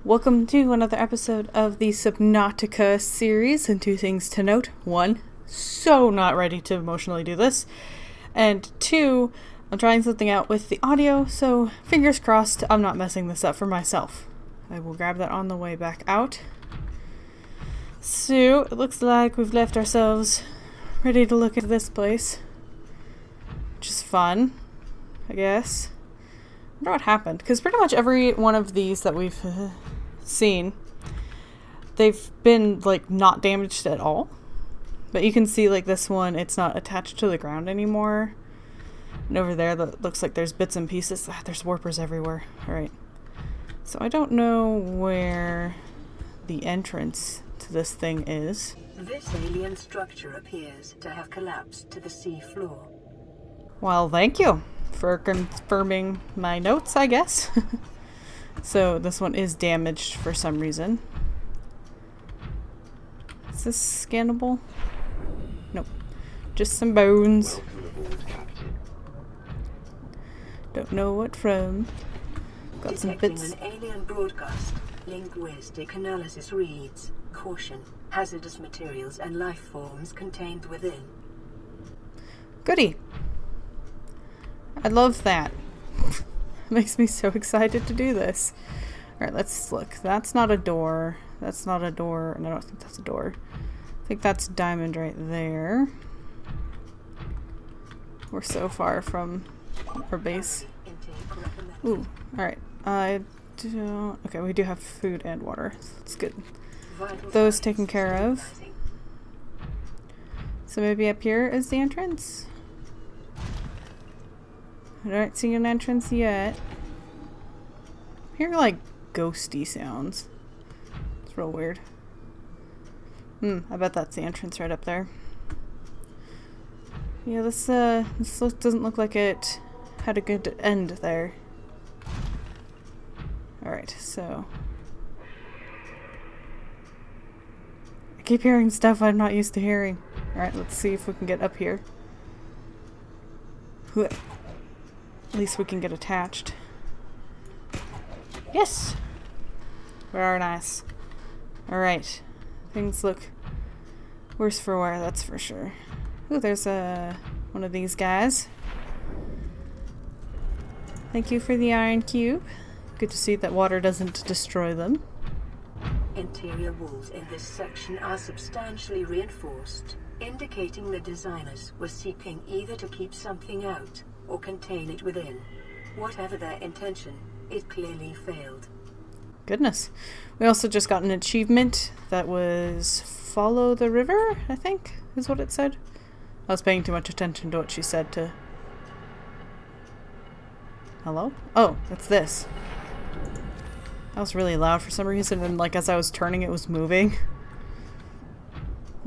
Welcome to another episode of the Subnautica series, and two things to note. One, so not ready to emotionally do this. And two, I'm trying something out with the audio, so fingers crossed I'm not messing this up for myself. I will grab that on the way back out. So, it looks like we've left ourselves ready to look at this place. Which is fun, I guess. I wonder what happened, because pretty much every one of these that we've seen, they've been like not damaged at all. But you can see like this one, it's not attached to the ground anymore. And over there that looks like there's bits and pieces. There's warpers everywhere. Alright. So I don't know where the entrance to this thing is. This alien structure appears to have collapsed to the sea floor. Well, thank you for confirming my notes, I guess. So this one is damaged for some reason. Is this scannable? Nope. Just some bones. Don't know what from. Got some bits. An alien broadcast. Linguistic analysis reads, "Caution. Hazardous materials and life forms contained within." Goody. I love that. Makes me so excited to do this. Alright, let's look. That's not a door. That's not a door. And I don't think that's a door. I think that's diamond right there. We're so far from our base. Ooh, alright. Okay, we do have food and water. So that's good. Those taken care of. So maybe up here is the entrance? I don't see an entrance yet. I hear like ghosty sounds. It's real weird. I bet that's the entrance right up there. Yeah, this doesn't look like it had a good end there. Alright, so I keep hearing stuff I'm not used to hearing. Alright, let's see if we can get up here. At least we can get attached. Yes! Very nice. Alright. Things look worse for wear, that's for sure. Ooh, there's one of these guys. Thank you for the iron cube. Good to see that water doesn't destroy them. Interior walls in this section are substantially reinforced, indicating the designers were seeking either to keep something out or contain it within. Whatever their intention, it clearly failed. Goodness. We also just got an achievement that was follow the river, I think, is what it said. I was paying too much attention to what she said to... Hello? Oh, that's this. That was really loud for some reason, and like as I was turning it was moving.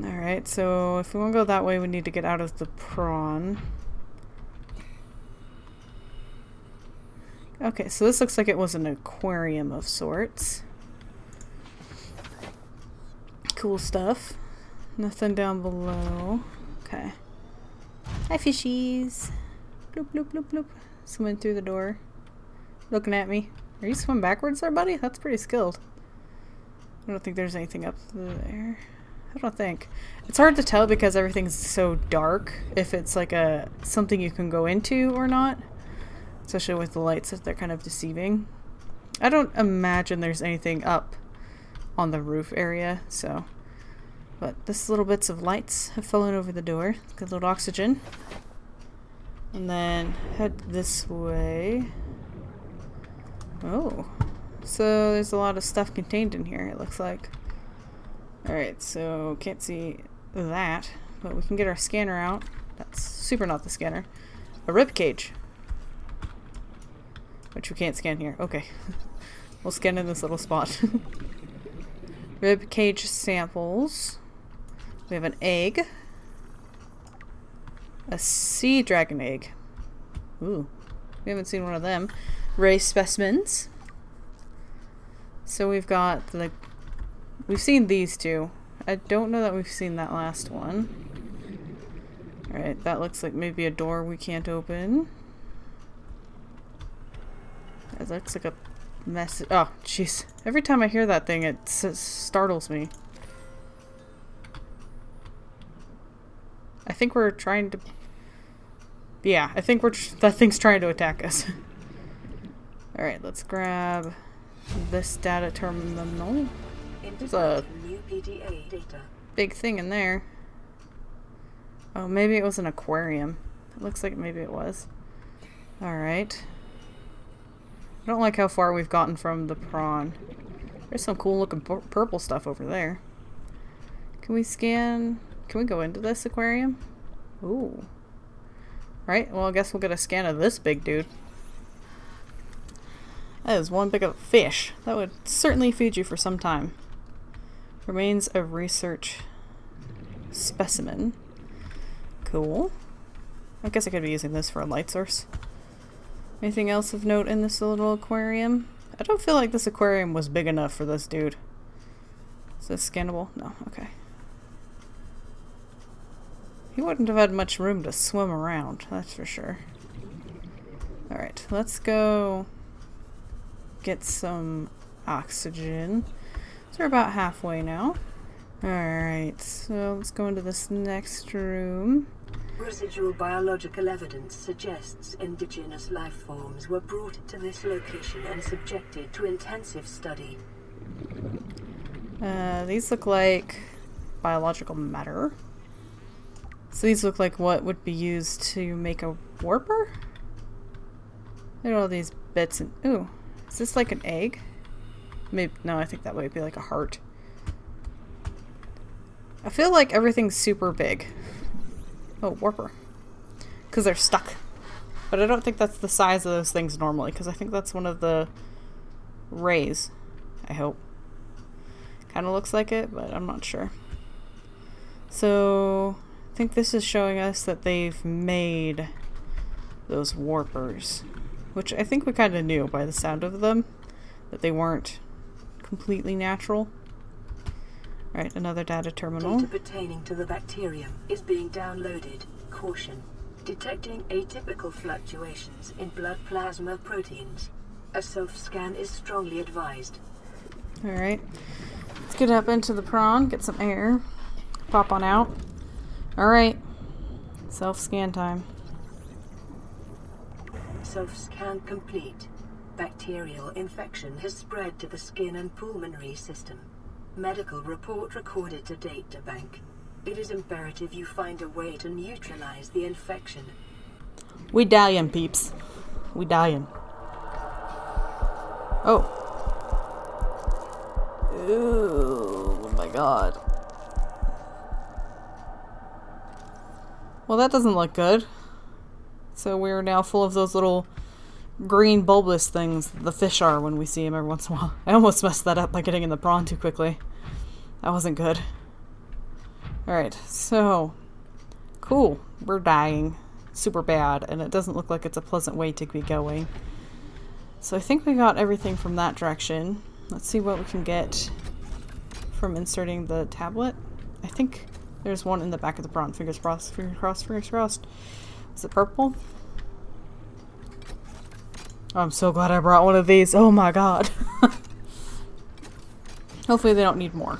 Alright, so if we want to go that way we need to get out of the prawn. Okay, so this looks like it was an aquarium of sorts. Cool stuff. Nothing down below. Okay. Hi, fishies. Bloop, bloop, bloop, bloop. Swimming through the door. Looking at me. Are you swimming backwards there, buddy? That's pretty skilled. I don't think there's anything up there. I don't think. It's hard to tell because everything's so dark if it's like something you can go into or not. Especially with the lights, that they're kind of deceiving. I don't imagine there's anything up on the roof area, so. But this little bits of lights have fallen over the door. Good little oxygen. And then head this way. Oh. So there's a lot of stuff contained in here, it looks like. Alright, so can't see that. But we can get our scanner out. That's super not the scanner. A rib cage. Which we can't scan here. Okay. We'll scan in this little spot. Rib cage samples. We have an egg. A sea dragon egg. Ooh. We haven't seen one of them. Ray specimens. So we've got the... We've seen these two. I don't know that we've seen that last one. Alright, that looks like maybe a door we can't open. It looks like a message. Oh, jeez. Every time I hear that thing, it startles me. I think we're trying to... Yeah, I think that thing's trying to attack us. Alright, let's grab this data terminal. There's a big thing in there. Oh, maybe it was an aquarium. It looks like maybe it was. Alright. I don't like how far we've gotten from the prawn. There's some cool looking purple stuff over there. Can we scan... Can we go into this aquarium? Ooh. Right, well I guess we'll get a scan of this big dude. That is one big of a fish. That would certainly feed you for some time. Remains of research specimen. Cool. I guess I could be using this for a light source. Anything else of note in this little aquarium? I don't feel like this aquarium was big enough for this dude. Is this scannable? No, okay. He wouldn't have had much room to swim around, that's for sure. Alright, let's go get some oxygen. So we're about halfway now. Alright, so let's go into this next room. Residual biological evidence suggests indigenous life forms were brought to this location and subjected to intensive study. These look like biological matter. So these look like what would be used to make a warper? Look at all these bits and... Ooh, is this like an egg? Maybe, no, I think that might be like a heart. I feel like everything's super big. Oh, warper. Because they're stuck. But I don't think that's the size of those things normally, because I think that's one of the rays. I hope. Kind of looks like it, but I'm not sure. So... I think this is showing us that they've made those warpers, which I think we kind of knew by the sound of them, that they weren't completely natural. Alright, another data terminal. Data pertaining to the bacterium is being downloaded. Caution. Detecting atypical fluctuations in blood plasma proteins. A self-scan is strongly advised. Alright. Let's get up into the prawn, get some air, pop on out. Alright, self-scan time. Self-scan complete. Bacterial infection has spread to the skin and pulmonary system. Medical report recorded to data bank. It is imperative you find a way to neutralize the infection. We dying, peeps. We dying. Oh. Ooh, oh my god. Well, that doesn't look good. So we're now full of those little green bulbous things the fish are when we see them every once in a while. I almost messed that up by getting in the prawn too quickly. That wasn't good. Alright, so... Cool. We're dying. Super bad, and it doesn't look like it's a pleasant way to be going. So I think we got everything from that direction. Let's see what we can get from inserting the tablet. I think... There's one in the back of the prawn. Fingers crossed, fingers crossed, fingers crossed. Is it purple? Oh, I'm so glad I brought one of these. Oh my god. Hopefully they don't need more.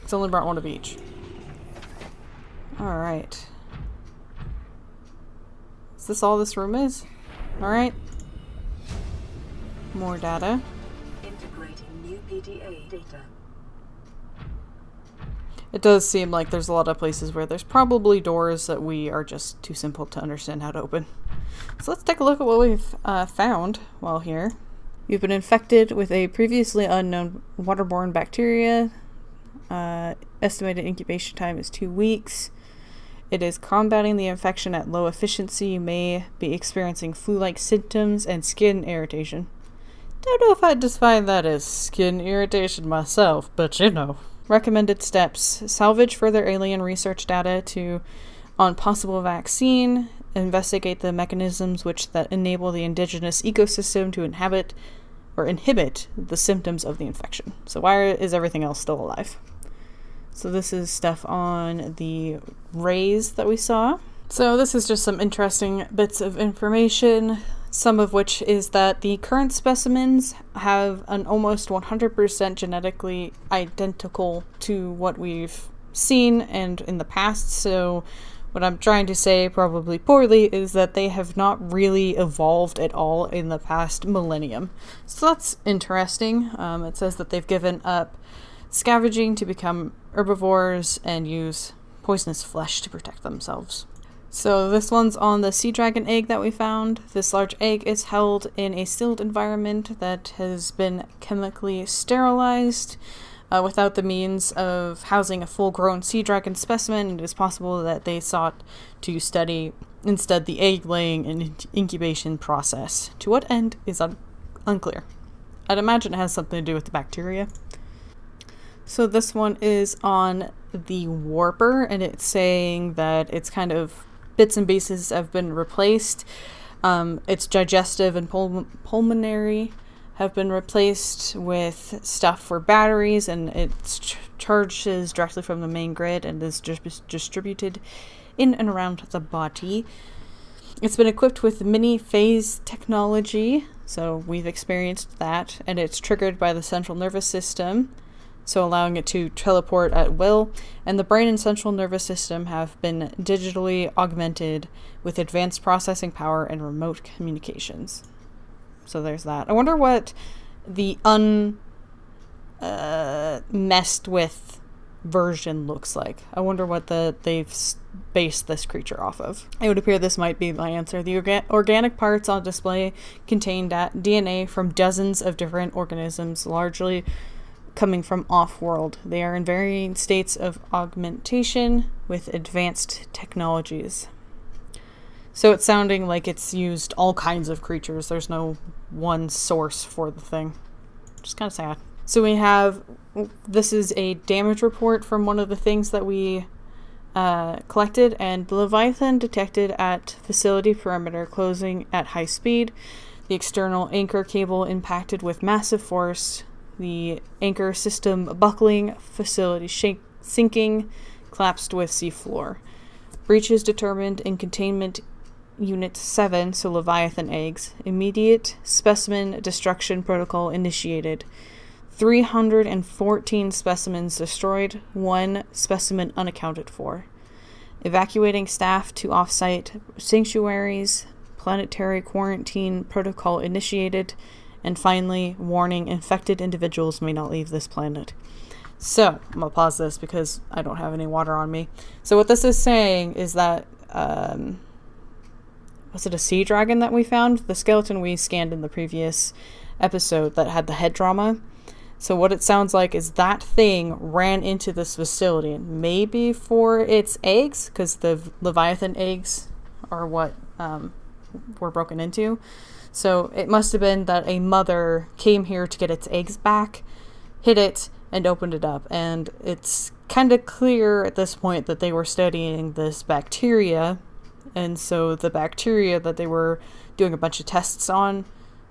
It's only brought one of each. Alright. Is this all this room is? Alright. More data. Integrating new PDA data. It does seem like there's a lot of places where there's probably doors that we are just too simple to understand how to open. So let's take a look at what we've found while here. You've been infected with a previously unknown waterborne bacteria. Estimated incubation time is 2 weeks. It is combating the infection at low efficiency. You may be experiencing flu-like symptoms and skin irritation. Don't know if I'd define that as skin irritation myself, but you know. Recommended steps. Salvage further alien research data on possible vaccine. Investigate the mechanisms that enable the indigenous ecosystem to inhibit the symptoms of the infection. So why is everything else still alive? So this is stuff on the rays that we saw. So this is just some interesting bits of information. Some of which is that the current specimens have an almost 100% genetically identical to what we've seen and in the past. So what I'm trying to say, probably poorly, is that they have not really evolved at all in the past millennium. So that's interesting. It says that they've given up scavenging to become herbivores and use poisonous flesh to protect themselves. So this one's on the sea dragon egg that we found. This large egg is held in a sealed environment that has been chemically sterilized. Without the means of housing a full-grown sea dragon specimen, it is possible that they sought to study instead the egg-laying and incubation process. To what end is unclear. I'd imagine it has something to do with the bacteria. So this one is on the warper, and it's saying that it's kind of bits and pieces have been replaced. Its digestive and pulmonary have been replaced with stuff for batteries, and it charges directly from the main grid and is distributed in and around the body. It's been equipped with mini phase technology, so we've experienced that, and it's triggered by the central nervous system, so allowing it to teleport at will, and the brain and central nervous system have been digitally augmented with advanced processing power and remote communications. So there's that. I wonder what the messed with version looks like. I wonder what they've based this creature off of. It would appear this might be my answer. The organic parts on display contain DNA from dozens of different organisms, largely coming from off-world. They are in varying states of augmentation with advanced technologies. So it's sounding like it's used all kinds of creatures. There's no one source for the thing. Just kind of sad. So we have, this is a damage report from one of the things that we collected, and the Leviathan detected at facility perimeter closing at high speed. The external anchor cable impacted with massive force. The anchor system buckling, facility sinking, collapsed with seafloor. Breaches determined in containment Unit 7, so Leviathan eggs. Immediate specimen destruction protocol initiated. 314 specimens destroyed, 1 specimen unaccounted for. Evacuating staff to off-site sanctuaries. Planetary quarantine protocol initiated. And finally, warning, infected individuals may not leave this planet. So, I'm going to pause this because I don't have any water on me. So what this is saying is that, was it a sea dragon that we found? The skeleton we scanned in the previous episode that had the head trauma. So what it sounds like is that thing ran into this facility, and maybe for its eggs, because the Leviathan eggs are what were broken into. So it must have been that a mother came here to get its eggs back, hit it, and opened it up. And it's kind of clear at this point that they were studying this bacteria. And so the bacteria that they were doing a bunch of tests on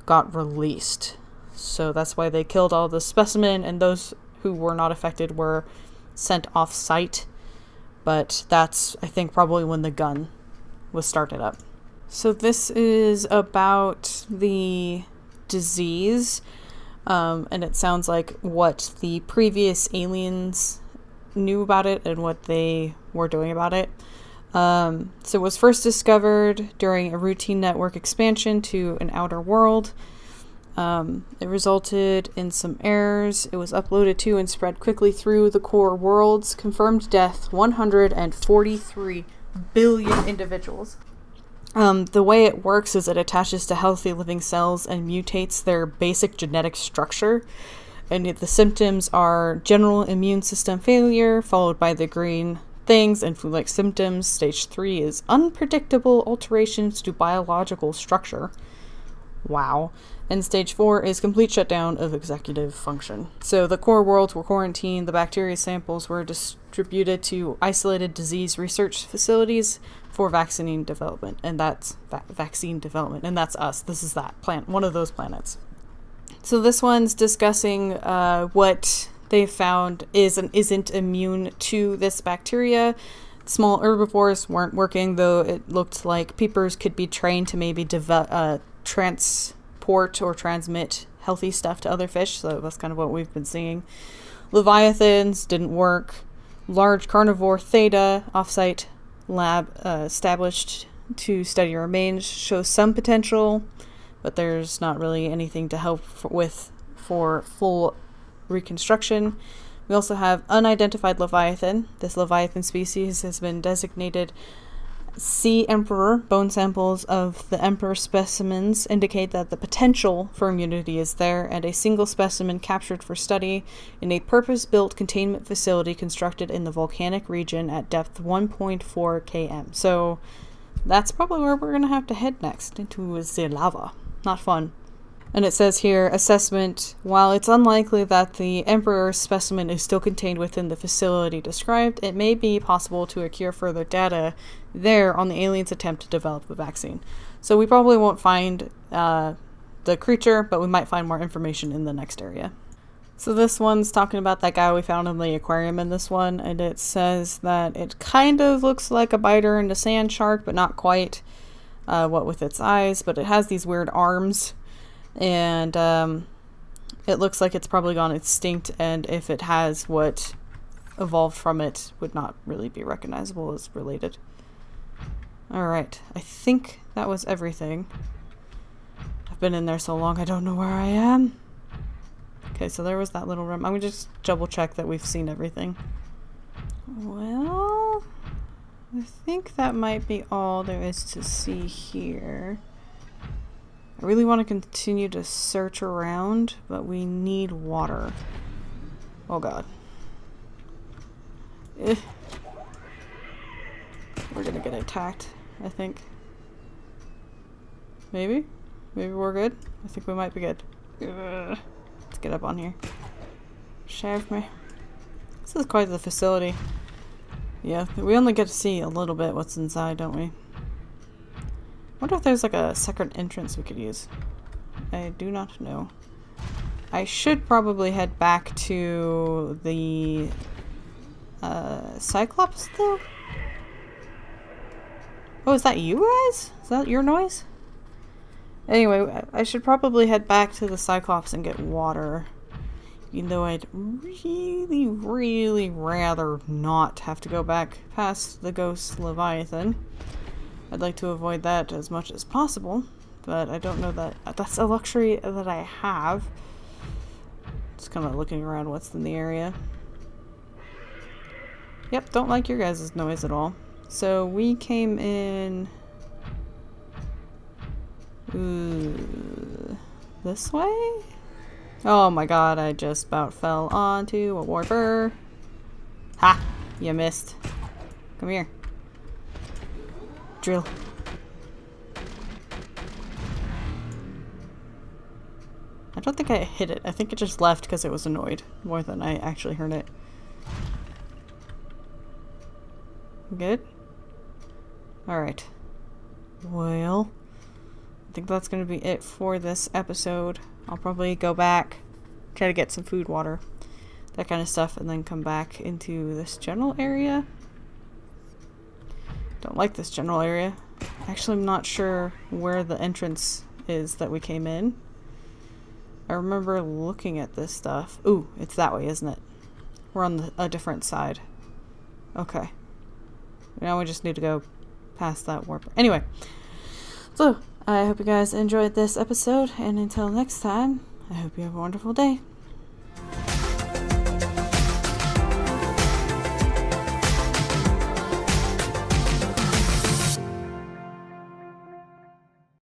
got released. So that's why they killed all the specimen, and those who were not affected were sent off-site. But that's, I think, probably when the gun was started up. So this is about the disease, and it sounds like what the previous aliens knew about it and what they were doing about it. So it was first discovered during a routine network expansion to an outer world. It resulted in some errors. It was uploaded to and spread quickly through the core worlds. Confirmed death, 143 billion individuals. The way it works is it attaches to healthy living cells and mutates their basic genetic structure. And the symptoms are general immune system failure, followed by the green things and flu-like symptoms. Stage 3 is unpredictable alterations to biological structure. Wow. And stage 4 is complete shutdown of executive function. So the core worlds were quarantined, the bacteria samples were distributed to isolated disease research facilities for vaccine development, and that's vaccine development, and that's us. This is that planet, one of those planets. So this one's discussing what they found is and isn't immune to this bacteria. Small herbivores weren't working, though it looked like peepers could be trained to maybe transport or transmit healthy stuff to other fish, so that's kind of what we've been seeing. Leviathans didn't work. Large carnivore theta offsite lab established to study remains shows some potential, but there's not really anything to help for full reconstruction. We also have unidentified leviathan. This leviathan species has been designated Sea Emperor. Bone samples of the Emperor specimens indicate that the potential for immunity is there, and a single specimen captured for study in a purpose-built containment facility constructed in the volcanic region at depth 1.4 km. So that's probably where we're going to have to head next, into the lava. Not fun. And it says here, assessment, while it's unlikely that the Emperor specimen is still contained within the facility described, it may be possible to acquire further data there on the aliens' attempt to develop a vaccine. So we probably won't find the creature, but we might find more information in the next area. So this one's talking about that guy we found in the aquarium in this one, and it says that it kind of looks like a biter and a sand shark, but not quite, what with its eyes, but it has these weird arms. And it looks like it's probably gone extinct, and if it has, what evolved from it would not really be recognizable as related. Alright, I think that was everything. I've been in there so long I don't know where I am. Okay, so there was that little room. I'm gonna just double check that we've seen everything. Well, I think that might be all there is to see here. I really want to continue to search around, but we need water. Oh god. We're gonna get attacked, I think. Maybe? Maybe we're good? I think we might be good. Let's get up on here. Shave me. This is quite the facility. Yeah, we only get to see a little bit what's inside, don't we? I wonder if there's like a second entrance we could use. I do not know. I should probably head back to the Cyclops though? Oh, is that you guys? Is that your noise? Anyway, I should probably head back to the Cyclops and get water. Even though I'd really, really rather not have to go back past the Ghost Leviathan. I'd like to avoid that as much as possible, but I don't know that that's a luxury that I have. Just kind of looking around what's in the area. Yep, don't like your guys' noise at all. So we came in... this way? Oh my god, I just about fell onto a warper. Ha! You missed. Come here. Drill. I don't think I hit it. I think it just left because it was annoyed more than I actually heard it. Good? Alright. Well, I think that's going to be it for this episode. I'll probably go back, try to get some food, water, that kind of stuff, and then come back into this general area. Don't like this general area. Actually, I'm not sure where the entrance is that we came in. I remember looking at this stuff. Ooh, it's that way, isn't it? We're on a different side. Okay. Now we just need to go past that warp. Anyway, so I hope you guys enjoyed this episode, and until next time, I hope you have a wonderful day.